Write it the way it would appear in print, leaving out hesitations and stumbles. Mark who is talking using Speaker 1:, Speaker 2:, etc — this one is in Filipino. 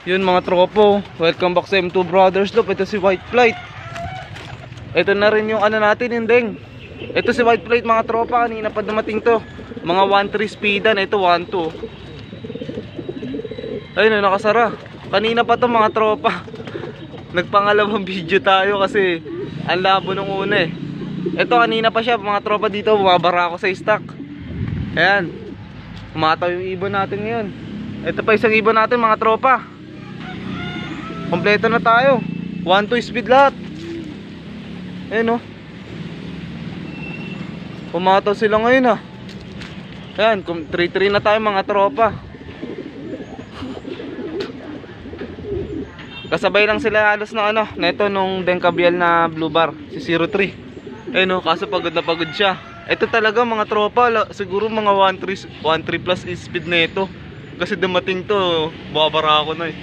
Speaker 1: Yun mga tropo, welcome back sa M2 Brothers Loop. Ito si White Flight. Ito na rin yung ano natin, Indeng. Ito si White Flight mga tropa, kanina pa dumating to. Mga 1.3 speedan, ito 1.2. Ayun, nakasara. Kanina pa to mga tropa. Nagpangalawang video tayo kasi ang labo nung una eh. Ito kanina pa siya mga tropa dito, bumabara ako sa stock. Ayan, umataw yung ibon natin ngayon. Ito pa isang ibon natin mga tropa. Kompleto na tayo. 1.2 speed lahat. Ayan o. Pumataw sila ngayon ah. Ayan, 3-3 na tayo mga tropa. Kasabay lang sila halos na ano, neto nung Denkabiel na Blue Bar, si 03. Ayan o, kaso pagod na pagod siya. Ito talaga mga tropa, siguro mga 1.3 plus speed na ito. Kasi dumating to, babara ako na eh.